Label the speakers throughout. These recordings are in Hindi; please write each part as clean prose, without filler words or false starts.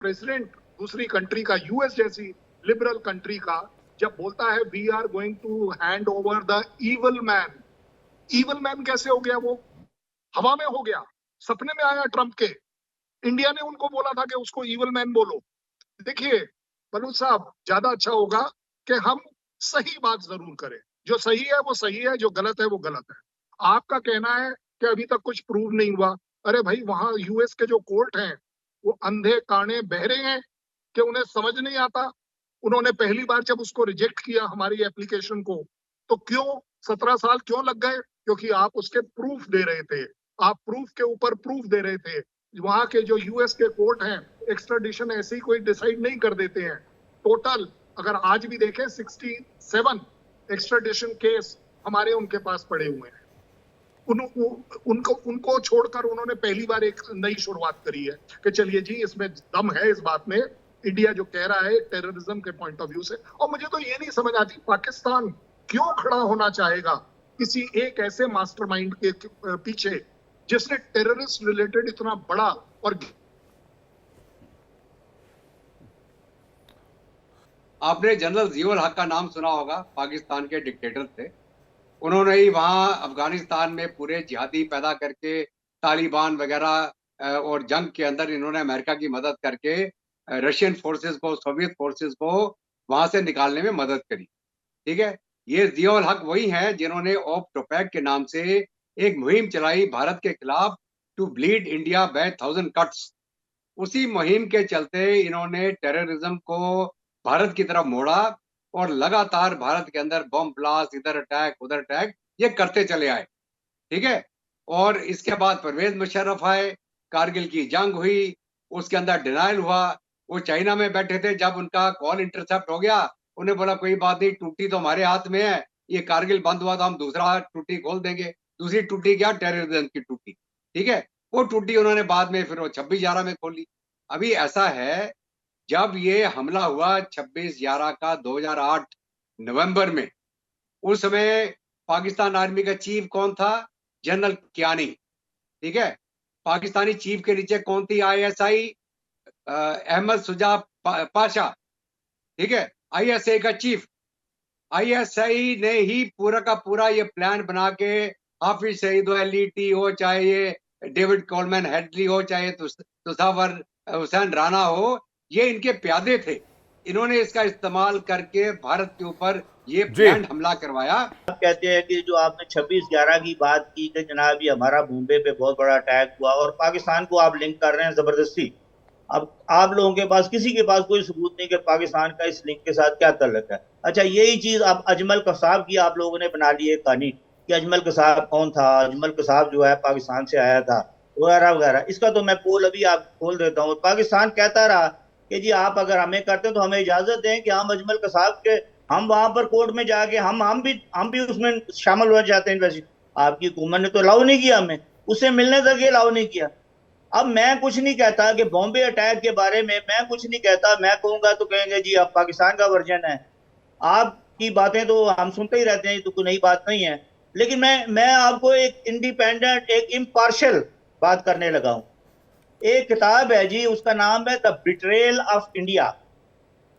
Speaker 1: प्रेसिडेंट दूसरी कंट्री का, यूएस जैसी लिबरल कंट्री का, जब बोलता है we are going to hand over the evil man, evil man कैसे हो गया? वो हवा में हो गया, सपने में आया ट्रंप के। इंडिया ने उनको बोला था कि उसको इविल मैन बोलो। देखिए बलूच साहब, ज्यादा अच्छा होगा कि हम सही बात जरूर करें। जो सही है वो सही है, जो गलत है वो गलत है। आपका कहना है कि अभी तक कुछ प्रूव नहीं हुआ। अरे भाई, वहां यूएस के जो कोर्ट हैं वो अंधे काने बहरे हैं कि उन्हें समझ नहीं आता। उन्होंने पहली बार जब उसको रिजेक्ट किया हमारी एप्लीकेशन को, तो क्यों 17 साल क्यों लग गए? क्योंकि आप उसके प्रूफ दे रहे थे, आप प्रूफ के ऊपर प्रूफ दे रहे थे। वहां के जो यूएस के कोर्ट हैं, एक्स्ट्राडिशन ऐसे ही कोई डिसाइड नहीं कर देते हैं। टोटल अगर आज भी देखें 67 एक्स्ट्राडिशन केस हमारे उनके पास पड़े हुए हैं। उनको छोड़कर उन्होंने पहली बार एक नई शुरुआत करी है कि चलिए जी, इसमें दम है इस बात में, इंडिया जो कह रहा है टेररिज्म के पॉइंट ऑफ व्यू से। और मुझे तो ये नहीं समझ आती पाकिस्तान क्यों खड़ा होना चाहेगा किसी एक ऐसे मास्टरमाइंड के पीछे जिसने टेररिस्ट रिलेटेड इतना बड़ा और।
Speaker 2: आपने जनरल जियाउल हक का नाम सुना होगा, पाकिस्तान के डिक्टेटर थे। उन्होंने ही वहां अफगानिस्तान में पूरे जिहादी पैदा करके तालिबान वगैरह और जंग के अंदर इन्होंने अमेरिका की मदद करके रशियन फोर्सेस को, सोवियत फोर्सेस को वहां से निकालने में मदद करी। ठीक है, ये जियाउल हक वही हैं जिन्होंने ऑफ टोपैक के नाम से एक मुहिम चलाई भारत के खिलाफ, to bleed India by 1000 cuts. उसी मुहिम के चलते इन्होंने टेररिज्म को भारत की तरफ मोड़ा और लगातार भारत के अंदर बम ब्लास्ट, इधर अटैक उधर अटैक, ये करते चले आए। ठीक है, और इसके बाद परवेज मुशर्रफ आए, कारगिल की जंग हुई, उसके अंदर डिनाइल हुआ। वो चाइना में बैठे थे, जब उनका कॉल इंटरसेप्ट हो गया, उन्हें बोला कोई बात नहीं, टूटी तो हमारे हाथ में है, ये कारगिल बंद हुआ तो हम दूसरा टूटी खोल देंगे। दूसरी टूटी क्या? टेररिज्म की टूटी। ठीक है, वो टूटी उन्होंने बाद में फिर वो 26/11 में खोली। अभी ऐसा है, जब ये हमला हुआ 26/11 का 2008 नवंबर में, उस समय पाकिस्तान आर्मी का चीफ कौन था? जनरल कियानी। ठीक है, पाकिस्तानी चीफ के नीचे कौन थी? आईएसआई अहमद शुजा पाशा। ठीक है, आईएसआई का चीफ। आईएसआई ने ही पूरा का पूरा ये प्लान बना के, हाफिज सईद अली टी हो, चाहे ये डेविड कोलमैन हेडली हो, चाहे तुषावर हुसैन राणा हो, ये इनके प्यादे थे। इन्होंने इसका इस्तेमाल करके भारत के ऊपर ये प्लान हमला करवाया।
Speaker 3: आप कहते हैं कि जो आपने 26/11 की बात की कि जनाब ये हमारा बॉम्बे पे बहुत बड़ा अटैक हुआ, और पाकिस्तान को आप लिंक कर रहे हैं जबरदस्ती। अब आप लोगों के पास, किसी के पास कोई सबूत नहीं कि पाकिस्तान का इस लिंक के साथ क्या ताल्लुक है। अच्छा, यही चीज आप अजमल कसाब की आप लोगों ने बना ली है कहानी कि अजमल कसाब कौन था, अजमल कसाब जो है पाकिस्तान से आया था वगैरह वगैरह। इसका तो मैं पोल अभी आप खोल देता हूँ। पाकिस्तान कहता रहा कि जी आप अगर हमें करते हैं तो हमें इजाजत दें कि हम अजमल कसाब के, हम वहां पर कोर्ट में जाके हम भी उसमें शामिल हो जाते हैं। वैसे आपकी हुकूमत ने तो अलाउ नहीं किया हमें, उससे मिलने तक अलाउ नहीं किया। अब मैं कुछ नहीं कहता कि बॉम्बे अटैक के बारे में मैं कुछ नहीं कहता। मैं कहूंगा तो कहेंगे जी आप पाकिस्तान का वर्जन है। आपकी बातें तो हम सुनते ही रहते हैं, तो कोई नई बात नहीं है। लेकिन मैं आपको एक इंडिपेंडेंट, एक इम्पार्शियल बात करने लगा हूं। एक किताब है जी, उसका नाम है द बिट्रेयल ऑफ इंडिया।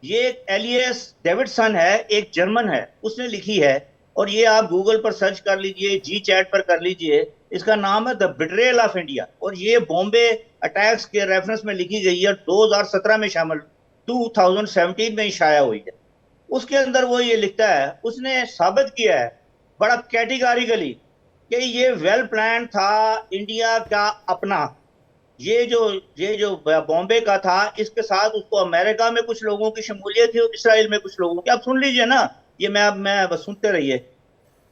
Speaker 3: ये एलियस डेविडसन है, एक जर्मन है, उसने लिखी है। और ये आप गूगल पर सर्च कर लीजिए, जी चैट पर कर लीजिए। इसका नाम है द बिट्रेयल ऑफ इंडिया, और ये बॉम्बे अटैक्स के रेफरेंस में लिखी गई है। 2017 में शामिल, 2017 में शाया हुई है। उसके अंदर वो ये लिखता है, उसने साबित किया है बड़ा कैटेगरिकली कि ये वेल प्लान था इंडिया का अपना। ये जो बॉम्बे का था, इसके साथ उसको अमेरिका में कुछ लोगों की शमूलियत थी और इसराइल में कुछ लोगों की। आप सुन लीजिए ना, ये मैं बस सुनते रहिए।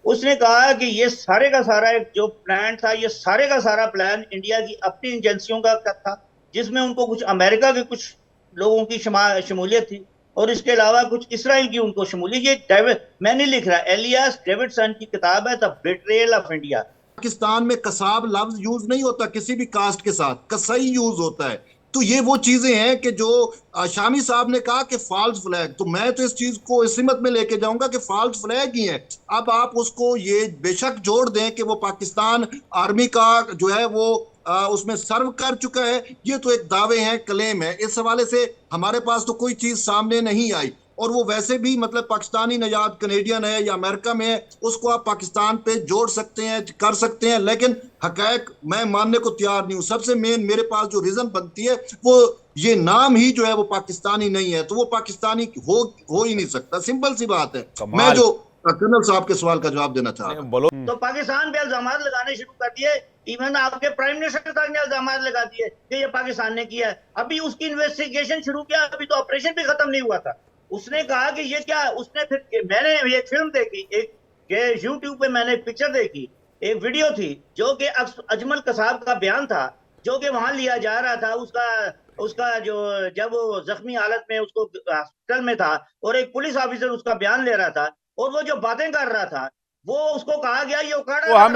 Speaker 3: उसने कहा कि ये सारे का सारा एक जो प्लान था, ये सारे का सारा प्लान इंडिया की अपनी एजेंसियों का था, जिसमें उनको कुछ अमेरिका के कुछ लोगों की शमूलियत थी और इसके अलावा कुछ इसराइल की उनको शमूलियत। ये मैं नहीं लिख रहा, एलियास डेविडसन की किताब है the betrayal of India.
Speaker 4: Pakistan में कसाब लफ्ज यूज नहीं होता किसी भी कास्ट के साथ, कसई यूज होता है। तो ये वो चीजें हैं कि जो शामी साहब ने कहा कि फॉल्स फ्लैग, तो मैं तो इस चीज को इस सिमत में लेके जाऊंगा कि फॉल्स फ्लैग ही है। अब आप उसको ये बेशक जोड़ दें कि वो पाकिस्तान आर्मी का जो है वो उसमें सर्व कर चुका है। ये तो एक दावे हैं, क्लेम है। इस हवाले से हमारे पास तो कोई चीज सामने नहीं आई। और वो वैसे भी मतलब पाकिस्तानी नजात कनेडियन है या अमेरिका में है, उसको आप पाकिस्तान पे जोड़ सकते हैं, कर सकते हैं, लेकिन हकैक मैं मानने को तैयार नहीं हूं। सबसे मेन मेरे पास जो रीजन बनती है वो ये नाम ही जो है वो पाकिस्तानी नहीं है, तो वो पाकिस्तानी हो ही नहीं सकता। सिंपल सी बात है। मैं
Speaker 5: कमाल।
Speaker 4: जो कर्नल साहब के सवाल का जवाब देना चाह रहा हूं।
Speaker 5: बोलो।
Speaker 3: तो पाकिस्तान पे इल्जाम लगाने शुरू कर दिए। इवन आपके प्राइम मिनिस्टर तक ने इल्जाम लगा दिए कि ये पाकिस्तान ने किया है। अभी उसकी इन्वेस्टिगेशन शुरू किया, अभी तो ऑपरेशन भी खत्म नहीं हुआ था। उसने कहा कि ये क्या, उसने फिर मैंने एक फिल्म देखी, एक यूट्यूब पे मैंने एक पिक्चर देखी, एक वीडियो थी जो कि अजमल कसाब का बयान था, जो कि वहां लिया जा रहा था। उसका जो जब वो जख्मी हालत में उसको हॉस्पिटल में था और एक पुलिस ऑफिसर उसका बयान ले रहा था और वो जो बातें कर रहा था, वो उसको कहा गया ये उखाड़ा
Speaker 5: वो हम